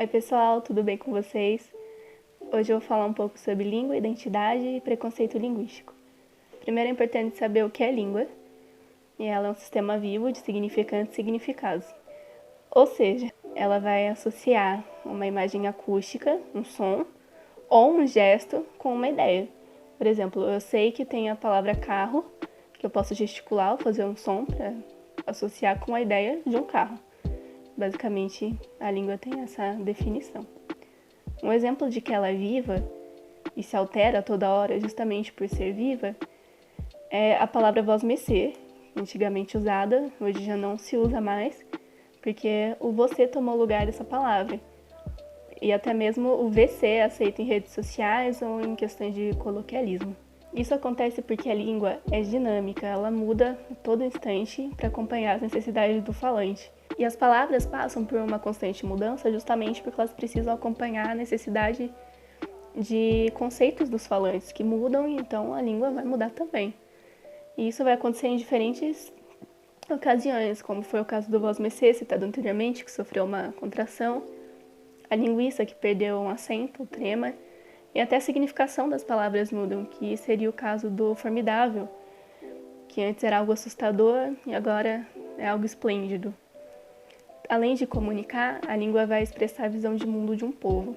Oi pessoal, tudo bem com vocês? Hoje eu vou falar um pouco sobre língua, identidade e preconceito linguístico. Primeiro é importante saber o que é língua, e ela é um sistema vivo de significantes e significados. Ou seja, ela vai associar uma imagem acústica, um som, ou um gesto com uma ideia. Por exemplo, eu sei que tem a palavra carro, que eu posso gesticular ou fazer um som para associar com a ideia de um carro. Basicamente, a língua tem essa definição. Um exemplo de que ela é viva e se altera toda hora justamente por ser viva é a palavra vosmecê, antigamente usada, hoje já não se usa mais, porque o você tomou lugar dessa palavra. E até mesmo o VC é aceito em redes sociais ou em questões de coloquialismo. Isso acontece porque a língua é dinâmica, ela muda a todo instante para acompanhar as necessidades do falante. E as palavras passam por uma constante mudança justamente porque elas precisam acompanhar a necessidade de conceitos dos falantes que mudam, e então a língua vai mudar também. E isso vai acontecer em diferentes ocasiões, como foi o caso do vosmecê, citado anteriormente, que sofreu uma contração, a linguiça, que perdeu um acento, o trema, e até a significação das palavras mudam, que seria o caso do formidável, que antes era algo assustador e agora é algo esplêndido. Além de comunicar, a língua vai expressar a visão de mundo de um povo.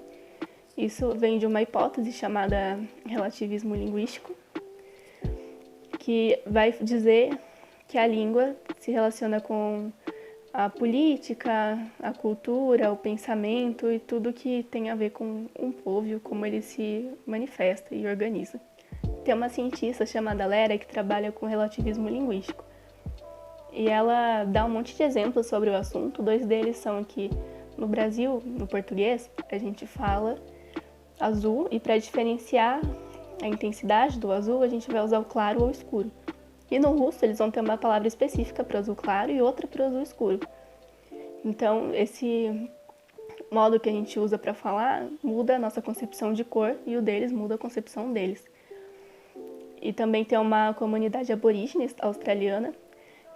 Isso vem de uma hipótese chamada relativismo linguístico, que vai dizer que a língua se relaciona com a política, a cultura, o pensamento e tudo que tem a ver com um povo, como ele se manifesta e organiza. Tem uma cientista chamada Lera que trabalha com relativismo linguístico. E ela dá um monte de exemplos sobre o assunto. Dois deles são que no Brasil, no português, a gente fala azul e para diferenciar a intensidade do azul, a gente vai usar o claro ou o escuro. E no russo, eles vão ter uma palavra específica para o azul claro e outra para o azul escuro. Então, esse modo que a gente usa para falar muda a nossa concepção de cor e o deles muda a concepção deles. E também tem uma comunidade aborígene australiana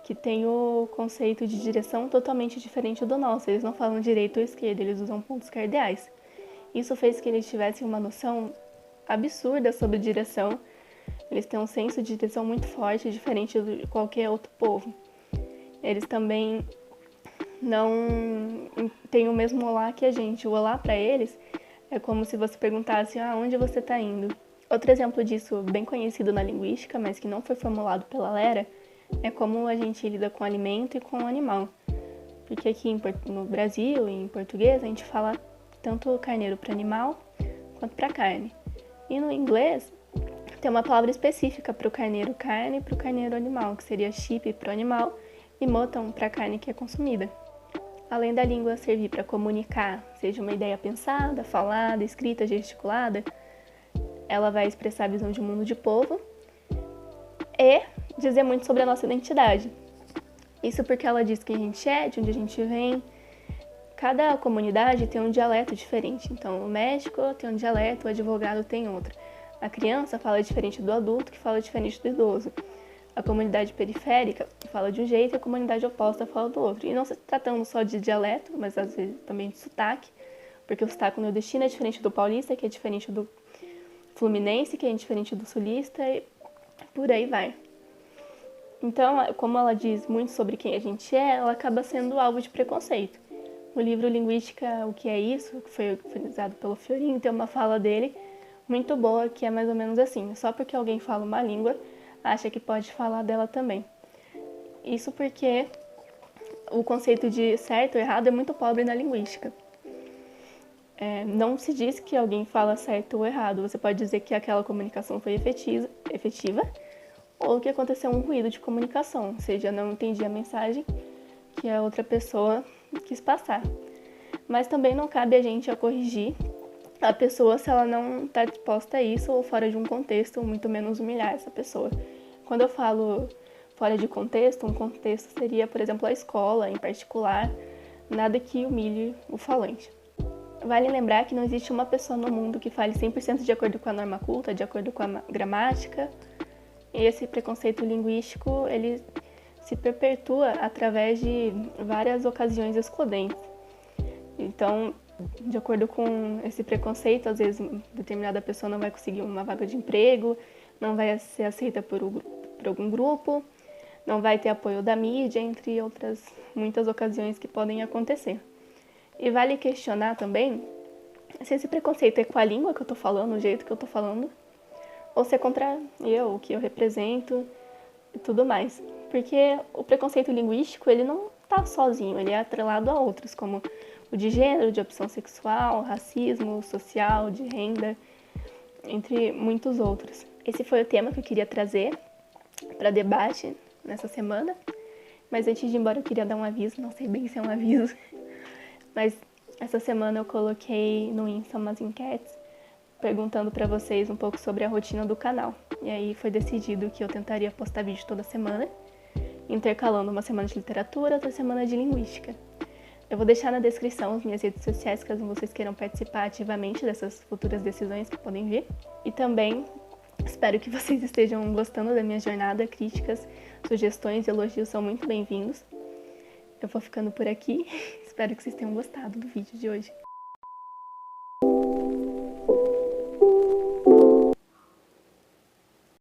que tem o conceito de direção totalmente diferente do nosso. Eles não falam direita ou esquerda, eles usam pontos cardeais. Isso fez que eles tivessem uma noção absurda sobre direção. Eles têm um senso de direção muito forte, diferente de qualquer outro povo. Eles também não têm o mesmo olá que a gente. O olá para eles é como se você perguntasse onde você está indo. Outro exemplo disso, bem conhecido na linguística, mas que não foi formulado pela Lera, é como a gente lida com alimento e com animal. Porque aqui no Brasil, em português, a gente fala tanto carneiro para animal quanto para carne. E no inglês, tem uma palavra específica para o carneiro carne e para o carneiro animal, que seria sheep para o animal e mutton para a carne que é consumida. Além da língua servir para comunicar, seja uma ideia pensada, falada, escrita, gesticulada, ela vai expressar a visão de mundo de povo e dizer muito sobre a nossa identidade. Isso porque ela diz quem a gente é, de onde a gente vem. Cada comunidade tem um dialeto diferente. Então, o médico tem um dialeto, o advogado tem outro. A criança fala diferente do adulto, que fala diferente do idoso. A comunidade periférica fala de um jeito e a comunidade oposta fala do outro. E não se tratando só de dialeto, mas às vezes também de sotaque, porque o sotaque nordestino é diferente do paulista, que é diferente do fluminense, que é diferente do sulista, e por aí vai. Então, como ela diz muito sobre quem a gente é, ela acaba sendo alvo de preconceito. No livro Linguística, O que é isso?, que foi organizado pelo Fiorin, tem uma fala dele muito boa, que é mais ou menos assim: só porque alguém fala uma língua, acha que pode falar dela também. Isso porque o conceito de certo ou errado é muito pobre na linguística. Não se diz que alguém fala certo ou errado, você pode dizer que aquela comunicação foi efetiva ou que aconteceu um ruído de comunicação, ou seja, não entendi a mensagem que a outra pessoa quis passar. Mas também não cabe a gente corrigir a pessoa se ela não está disposta a isso ou fora de um contexto, ou muito menos humilhar essa pessoa. Quando eu falo fora de contexto, um contexto seria, por exemplo, a escola em particular, nada que humilhe o falante. Vale lembrar que não existe uma pessoa no mundo que fale 100% de acordo com a norma culta, de acordo com a gramática. E esse preconceito linguístico, ele se perpetua através de várias ocasiões excludentes. Então, De acordo com esse preconceito, às vezes determinada pessoa não vai conseguir uma vaga de emprego, não vai ser aceita por algum grupo, não vai ter apoio da mídia, entre outras muitas ocasiões que podem acontecer. E vale questionar também se esse preconceito é com a língua que eu tô falando, o jeito que eu tô falando, ou se é contra eu, o que eu represento e tudo mais. Porque o preconceito linguístico, ele não tá sozinho, ele é atrelado a outros, como o de gênero, de opção sexual, racismo, social, de renda, entre muitos outros. Esse foi o tema que eu queria trazer para debate nessa semana. Mas antes de ir embora eu queria dar um aviso, não sei bem se é um aviso, mas essa semana eu coloquei no Insta umas enquetes perguntando para vocês um pouco sobre a rotina do canal. E aí foi decidido que eu tentaria postar vídeo toda semana, intercalando uma semana de literatura, outra semana de linguística. Eu vou deixar na descrição as minhas redes sociais, caso vocês queiram participar ativamente dessas futuras decisões que podem vir. E também espero que vocês estejam gostando da minha jornada. Críticas, sugestões e elogios são muito bem-vindos. Eu vou ficando por aqui. Espero que vocês tenham gostado do vídeo de hoje.